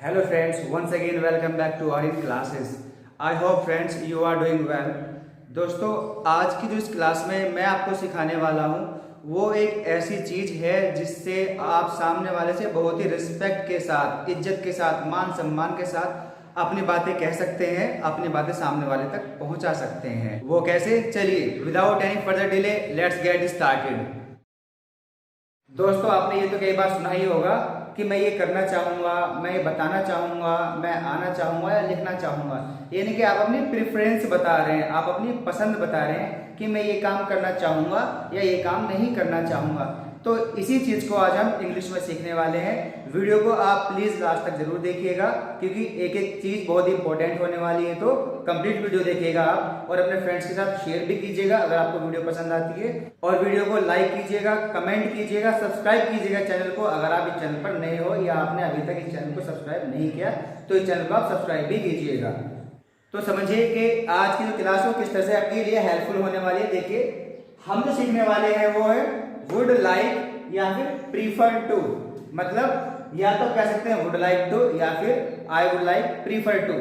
Hello friends, once again welcome back to our classes. I hope friends you are doing well. दोस्तों आज की जो इस class में मैं आपको सिखाने वाला हूँ वो एक ऐसी चीज़ है जिससे आप सामने वाले से बहुत ही रिस्पेक्ट के साथ, इज्जत के साथ, मान सम्मान के साथ अपनी बातें कह सकते हैं, अपनी बातें सामने वाले तक पहुँचा सकते हैं। वो कैसे? चलिए without any further delay let's get started. दोस्तों आपने ये तो कई बार सुना ही होगा कि मैं ये करना चाहूँगा, मैं ये बताना चाहूँगा, मैं आना चाहूँगा या लिखना चाहूँगा। यानी कि आप अपनी प्रेफरेंस बता रहे हैं, आप अपनी पसंद बता रहे हैं कि मैं ये काम करना चाहूँगा या ये काम नहीं करना चाहूँगा। तो इसी चीज़ को आज हम इंग्लिश में सीखने वाले हैं। वीडियो को आप प्लीज़ लास्ट तक जरूर देखिएगा क्योंकि एक एक चीज़ बहुत ही इंपॉर्टेंट होने वाली है। तो कंप्लीट वीडियो देखिएगा आप और अपने फ्रेंड्स के साथ शेयर भी कीजिएगा अगर आपको वीडियो पसंद आती है। और वीडियो को लाइक कीजिएगा, कमेंट कीजिएगा, सब्सक्राइब कीजिएगा चैनल को अगर आप इस चैनल पर नए हो या आपने अभी तक इस चैनल को सब्सक्राइब नहीं किया तो इस चैनल को आप सब्सक्राइब भी कीजिएगा। तो समझिए कि आज की जो क्लास है किस तरह से आपके लिए हेल्पफुल होने वाली है। देखिए हम जो सीखने वाले हैं वो है वुड लाइक या फिर प्रीफर टू। मतलब या तो कह सकते हैं वुड लाइक टू या फिर I would like prefer to.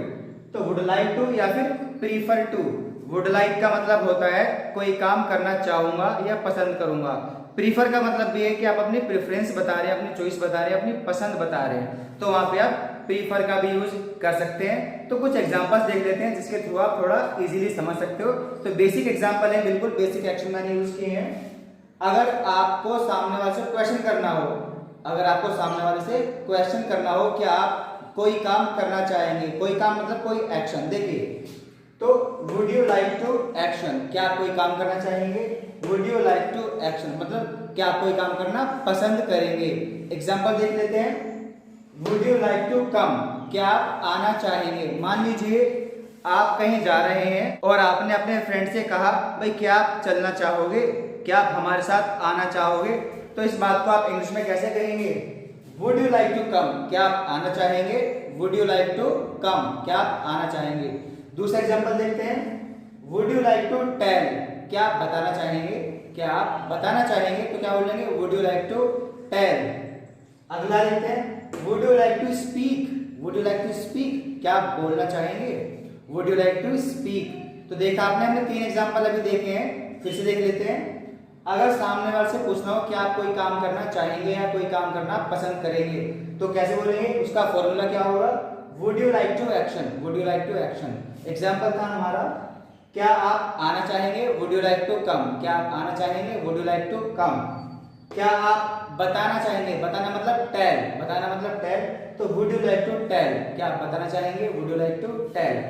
तो वुड लाइक टू या फिर प्रीफर टू। वुड लाइक का मतलब होता है कोई काम करना चाहूंगा या पसंद करूंगा। प्रीफर का मतलब ये है कि आप अपनी प्रेफरेंस बता रहे हैं, अपनी चॉइस बता रहे हैं, अपनी पसंद बता रहे हैं। तो वहां पे आप प्रीफर का भी यूज कर सकते हैं। तो कुछ एग्जांपल्स देख लेते हैं जिसके थ्रू आप थोड़ा इजीली समझ सकते हो। तो बेसिक एग्जांपल है, बिल्कुल बेसिक एक्शन मैंने यूज किए हैं। अगर आपको सामने वाले से क्वेश्चन करना हो, अगर आपको सामने वाले से क्वेश्चन करना हो कि आप कोई काम करना चाहेंगे, कोई काम मतलब कोई एक्शन। देखिए तो would you like to action, क्या आप कोई काम करना चाहेंगे? Would you like to action मतलब क्या आप कोई काम करना पसंद करेंगे। एग्जांपल देख लेते हैं। Would you like to come, क्या आप आना चाहेंगे? मान लीजिए आप कहीं जा रहे हैं और आपने अपने फ्रेंड से कहा भाई क्या आप चलना चाहोगे, क्या आप हमारे साथ आना चाहोगे? तो इस बात को आप इंग्लिश में कैसे कहेंगे? Would you like to come, क्या आप आना चाहेंगे? Would you like to come, क्या आप आना चाहेंगे? दूसरा एग्जांपल देखते हैं। Would you like to tell, क्या आप बताना चाहेंगे? क्या आप बताना चाहेंगे तो क्या बोलेंगे? Would you like to tell. अगला देखते हैं। Would you like to speak, would you like to speak, क्या आप बोलना चाहेंगे? Would you like to speak. तो देखा आपने, हमने 3 एग्जांपल अभी देखे हैं, फिर से देख लेते हैं। अगर सामने वाले से पूछना हो कि आप कोई काम करना चाहेंगे या कोई काम करना पसंद करेंगे तो कैसे बोलेंगे? उसका फॉर्मूला क्या होगा? Would you like to action, would you like to action. Example था हमारा क्या आप आना चाहेंगे? Would you like to come, क्या आप आना चाहेंगे? Would you like to come. क्या आप बताना चाहेंगे? बताना मतलब टेल, बताना मतलब टेल। तो would you like to tell, क्या आप बताना चाहेंगे? Would you like to tell.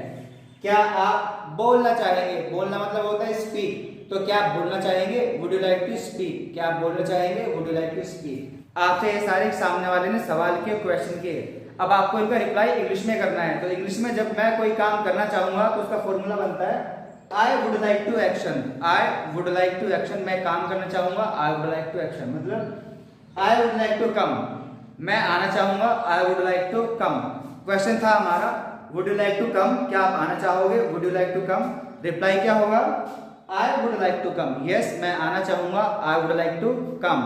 क्या आप बोलना चाहेंगे? बोलना मतलब होता है स्पीक, तो क्या आप बोलना चाहेंगे? Would you like to speak, क्या आप बोलना चाहेंगे? Would you like to speak. आपसे ये सारे सामने वाले ने सवाल किए, क्वेश्चन किए, अब आपको इनका रिप्लाई इंग्लिश में करना है। तो इंग्लिश में जब मैं कोई काम करना चाहूंगा तो उसका फॉर्मूला बनता है I would like to action. I would like to action, मैं काम करना चाहूंगा, I would like to action. मतलब I would like to come, मैं आना चाहूंगा, I would like to come. Question था हमारा would you like to come, क्या आप आना चाहोगे? Would you like to come. Reply क्या होगा? I would like to come, yes मैं आना चाहूंगा, I would like to come.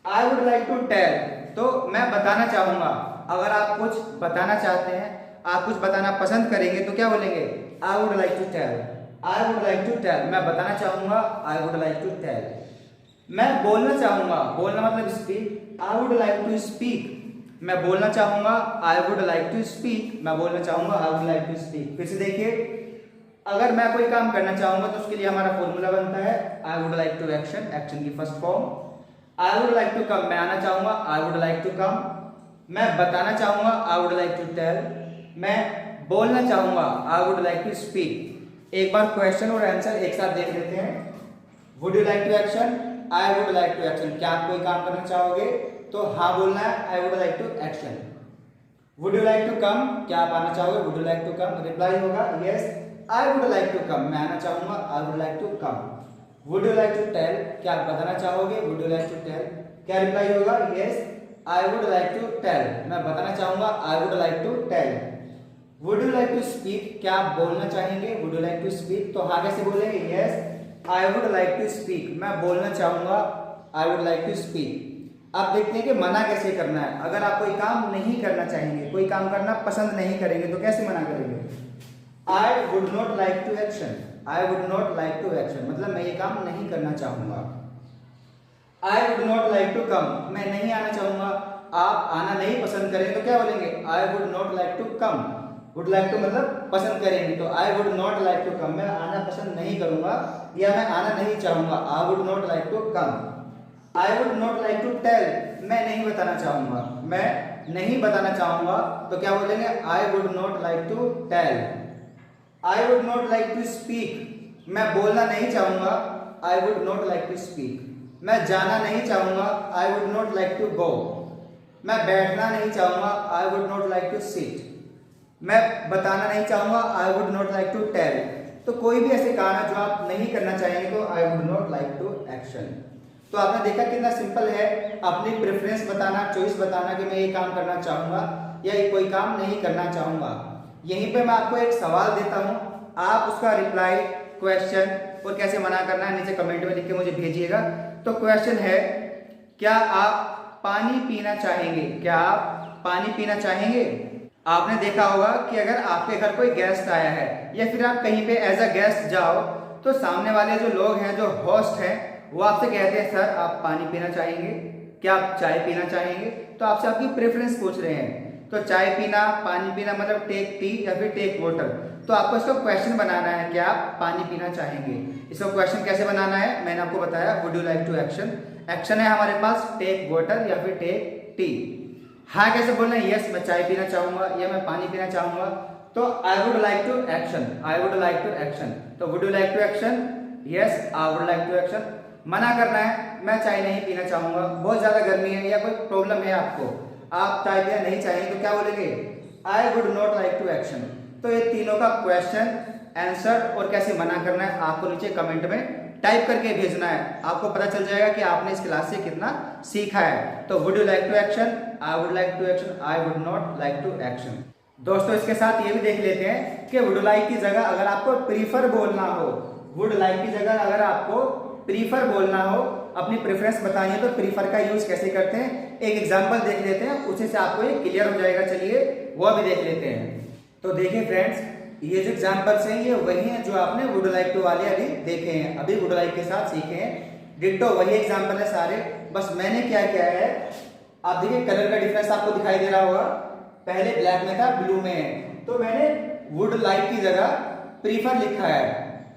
I would like to tell, तो मैं बताना चाहूंगा। अगर आप कुछ बताना चाहते हैं, आप कुछ बताना पसंद करेंगे तो क्या बोलेंगे? I would like to tell, I would like to tell, मैं बताना चाहूंगा, I would like to tell. मैं बोलना चाहूंगा, बोलना मतलब speak, I would like to speak, मैं बोलना चाहूंगा, I would like to speak, मैं बोलना चाहूंगा, I would like to speak. फिर से देखिए, अगर मैं कोई काम करना चाहूंगा तो उसके लिए हमारा फॉर्मूला बनता है I would like to action, action की first form. I would like to come, मैं आना चाहूंगा, I would like to come. मैं बताना चाहूंगा, I would like to tell. मैं बोलना चाहूंगा, I would like to speak. एक बार क्वेश्चन और आंसर एक साथ देख लेते हैं। Would you like to action, I would like to action, क्या आप कोई काम करना चाहोगे? तो हाँ बोलना है, I would like to action. Would you like to come, क्या आप आना चाहोगे? Would you like to come. Reply होगा yes I would like to come, मैं आना चाहूंगा, I would like to come. Would you like to tell, क्या आप बताना चाहोगे? Would you like to tell. क्या रिप्लाई होगा? Yes I would like to tell, मैं बताना चाहूंगा, I would like to tell. Would you like to speak, क्या आप बोलना चाहेंगे? Would you like to speak, तो हाँ कैसे बोलेंगे? Yes I would like to speak, मैं बोलना चाहूंगा, I would like to speak. आप देखते हैं कि मना कैसे करना है। अगर आप कोई काम नहीं करना चाहेंगे, कोई काम करना पसंद नहीं करेंगे तो कैसे मना करेंगे? I would not like to action. I would not like to action मतलब मैं ये काम नहीं करना चाहूंगा। I would not like to come, मैं नहीं आना चाहूंगा। आप आना नहीं पसंद करेंगे तो क्या बोलेंगे? I would not like to come. Would like to मतलब पसंद करेंगे, तो I would not like to come मैं आना पसंद नहीं करूंगा या मैं आना नहीं चाहूंगा। I would not like to come. I would not like to tell, मैं नहीं बताना चाहूंगा। मैं नहीं बताना चाहूंगा तो क्या बोलेंगे? I would not like to tell. I would not like to speak, मैं बोलना नहीं चाहूंगा। I would not like to speak. मैं जाना नहीं चाहूंगा। I would not like to go. मैं बैठना नहीं चाहूंगा। I would not like to sit. मैं बताना नहीं चाहूंगा। I would not like to tell. तो कोई भी ऐसे काम है जो आप नहीं करना चाहेंगे तो I would not like to action. तो आपने देखा कितना सिंपल है अपनी प्रेफरेंस बताना, चॉइस बताना कि मैं ये काम करना चाहूंगा या ये कोई काम नहीं करना चाहूंगा। यहीं पे मैं आपको एक सवाल देता हूं, आप उसका रिप्लाई, क्वेश्चन और कैसे मना करना है नीचे कमेंट में लिख के मुझे भेजिएगा। तो क्वेश्चन है, क्या आप पानी पीना चाहेंगे? क्या आप पानी पीना चाहेंगे? आपने देखा होगा कि अगर आपके घर कोई गेस्ट आया है या फिर आप कहीं पे एज अ गेस्ट जाओ तो सामने वाले जो लोग हैं, जो होस्ट हैं, वो आपसे कहते हैं सर आप पानी पीना चाहेंगे, क्या आप चाय पीना चाहेंगे? तो आपसे आपकी प्रेफरेंस पूछ रहे हैं। तो चाय पीना, पानी पीना मतलब टेक टी या फिर टेक वाटर। तो आपको इसका क्वेश्चन बनाना है कि आप पानी पीना चाहेंगे। इसका क्वेश्चन कैसे बनाना है मैंने आपको बताया, would you like to action. Action है हमारे पास टेक वाटर या फिर टेक टी। हाँ कैसे बोलना है? यस मैं चाय पीना चाहूंगा या मैं पानी पीना चाहूंगा। तो I would like to action, I would like to action. तो would you like to action? Yes I would like to action. मना करना है, मैं चाय नहीं पीना चाहूंगा, बहुत ज्यादा गर्मी है या कोई प्रॉब्लम है आपको, आप चाय पीना नहीं चाहेंगे तो क्या बोलेंगे? I would not like to action. तो ये तीनों का क्वेश्चन, आंसर और कैसे मना करना है आपको नीचे कमेंट में टाइप करके भेजना है। आपको पता चल जाएगा कि आपने इस क्लास से कितना सीखा है। तो would you like to action, I would like to action, I would not like to action. दोस्तों इसके साथ ये भी देख लेते हैं कि वुड लाइक की जगह अगर आपको प्रीफर बोलना हो, वुड लाइक की जगह अगर आपको प्रीफर बोलना हो, अपनी प्रेफरेंस बतानी है तो प्रीफर का यूज कैसे करते हैं एक एग्जांपल देख लेते हैं, उसी से आपको ये क्लियर हो जाएगा। चलिए वो भी देख लेते हैं। तो देखिए फ्रेंड्स, ये जो एग्जांपल्स हैं ये वही हैं जो आपने वुड लाइक टू वाले अभी देखे हैं, अभी वुड लाइक के साथ सीखे हैं। डिट्टो वही एग्जांपल है सारे, बस मैंने क्या किया है, आप देखिए कलर का डिफरेंस आपको दिखाई दे रहा होगा, पहले ब्लैक में था ब्लू में है। तो मैंने वुड लाइक की जगह प्रीफर लिखा है,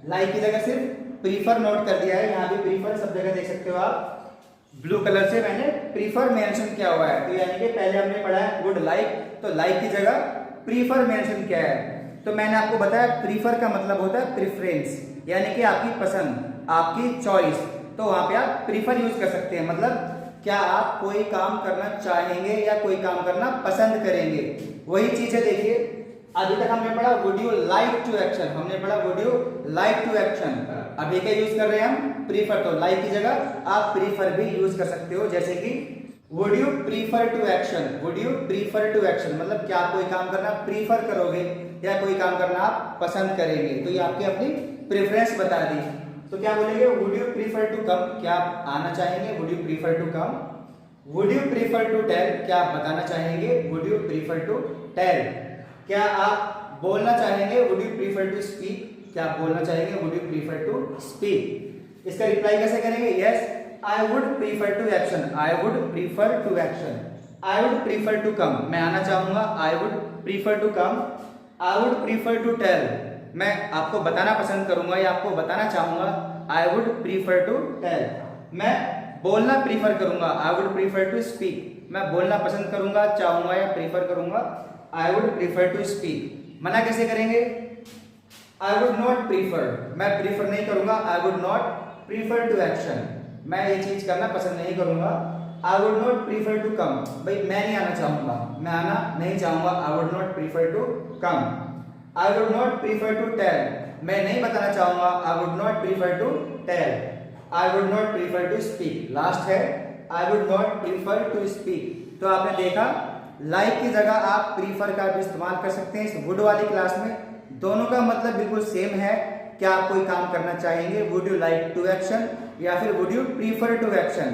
लाइक की जगह सिर्फ प्रीफर नोट कर दिया है। यहाँ भी प्रीफर सब जगह देख सकते हो आप, ब्लू कलर से मैंने प्रीफर मेंशन किया हुआ है। तो यानी कि पहले हमने पढ़ा है वुड लाइक, तो लाइक की जगह प्रीफर मेंशन किया है। तो मैंने आपको बताया प्रीफर का मतलब होता है प्रेफरेंस, यानी कि आपकी पसंद, आपकी चॉइस। तो वहां पे आप प्रीफर यूज कर सकते हैं, मतलब क्या आप कोई काम करना चाहेंगे या कोई काम करना पसंद करेंगे, वही चीज है। देखिए अभी तक हमने पढ़ा would you like to action, हमने पढ़ा would you like to action. अभी क्या यूज कर रहे हैं हम? प्रीफर। तो लाइक की जगह आप प्रीफर भी यूज कर सकते हो, जैसे कि would you prefer to action, would you prefer to action मतलब क्या आप कोई काम करना प्रीफर करोगे या कोई काम करना आप पसंद करेंगे। तो ये आपकी अपनी प्रेफरेंस बता दी। तो क्या बोलेंगे? Would you prefer to come, क्या आप आना चाहेंगे? Would you prefer to come. Would you prefer to tell, क्या आप बताना चाहेंगे? Would you prefer to tell. क्या आप बोलना चाहेंगे? Would you prefer to speak, क्या आप बोलना चाहेंगे? Would you prefer to speak. इसका रिप्लाई कैसे करेंगे? Yes I would prefer to action, I would prefer to action. I would prefer to come, मैं आना चाहूंगा, I would prefer to come. I would prefer to tell, मैं आपको बताना पसंद करूंगा या आपको बताना चाहूंगा, I would prefer to tell. मैं बोलना प्रीफर करूंगा, I would prefer to speak, मैं बोलना पसंद करूंगा, चाहूंगा या प्रीफर करूंगा, I would prefer to speak. मना कैसे करेंगे? आई वुड नॉट प्रीफर, मैं प्रीफर नहीं करूंगा, I would not prefer to action, मैं ये चीज करना पसंद नहीं करूंगा। I would not prefer to come, भाई मैं नहीं आना चाहूंगा, मैं आना नहीं चाहूंगा, I would not prefer to come. I would not prefer to tell, मैं नहीं बताना चाहूंगा, I would not prefer to tell. I would not prefer to speak, last है I would not prefer to speak. तो आपने देखा like की जगह आप प्रीफर का भी इस्तेमाल कर सकते हैं। इस वुड वाली क्लास में दोनों का मतलब बिल्कुल सेम है। क्या आप कोई काम करना चाहेंगे? Would you like to action या फिर would you prefer to action.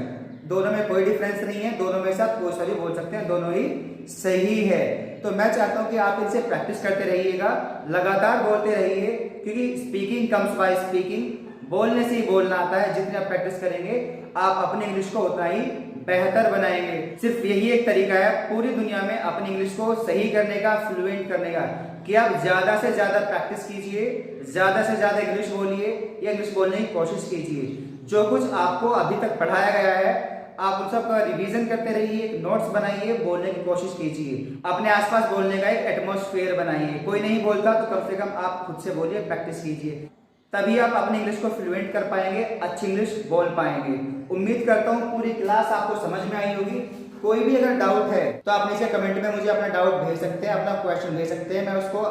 दोनों में कोई डिफरेंस नहीं है, दोनों में से आप कोई सा भी बोल सकते हैं, दोनों ही सही है। तो मैं चाहता हूं कि आप इनसे प्रैक्टिस करते रहिएगा, लगातार बोलते रहिए, क्योंकि स्पीकिंग कम्स बाय स्पीकिंग, बोलने से ही बोलना आता है। जितनी आप प्रैक्टिस करेंगे आप अपनी इंग्लिश को उतना ही बेहतर बनाएंगे। सिर्फ यही एक तरीका है पूरी दुनिया में अपनी इंग्लिश को सही करने का, फ्लुएंट करने का, कि आप ज्यादा से ज्यादा प्रैक्टिस कीजिए, ज्यादा से ज्यादा इंग्लिश बोलिए या इंग्लिश बोलने की कोशिश कीजिए। जो कुछ आपको अभी तक पढ़ाया गया है आप उन सब का रिवीजन करते रहिए, नोट्स बनाइए, बोलने की कोशिश कीजिए, अपने आसपास बोलने का एक एटमॉस्फेयर बनाइए। कोई नहीं बोलता तो कम से कम आप खुद से बोलिए, प्रैक्टिस कीजिए, तभी आप अपनी इंग्लिश को फ्लुएंट कर पाएंगे, अच्छी इंग्लिश बोल पाएंगे। उम्मीद करता हूँ पूरी क्लास आपको समझ में आई होगी। कोई भी अगर डाउट है तो आप नीचे कमेंट में मुझे अपना डाउट भेज सकते हैं, अपना क्वेश्चन भेज सकते हैं, मैं उसको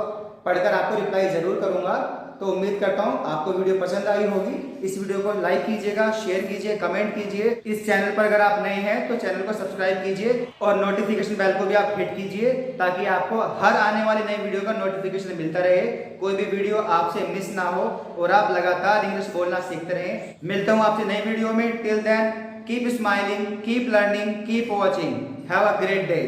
पढ़कर आपको रिप्लाई जरूर करूंगा। तो उम्मीद करता हूँ आपको वीडियो पसंद आई होगी। इस वीडियो को लाइक कीजिएगा, शेयर कीजिए, कमेंट कीजिए। इस चैनल पर अगर आप नए हैं तो चैनल को सब्सक्राइब कीजिए और नोटिफिकेशन बेल को भी आप हिट कीजिए, ताकि आपको हर आने वाली नई वीडियो का नोटिफिकेशन मिलता रहे, कोई भी वीडियो आपसे मिस ना हो और आप लगातार इंग्लिश बोलना सीखते रहें। मिलता हूँ आपसे नई वीडियो में। Till then keep smiling, keep learning, keep watching. Have a great day.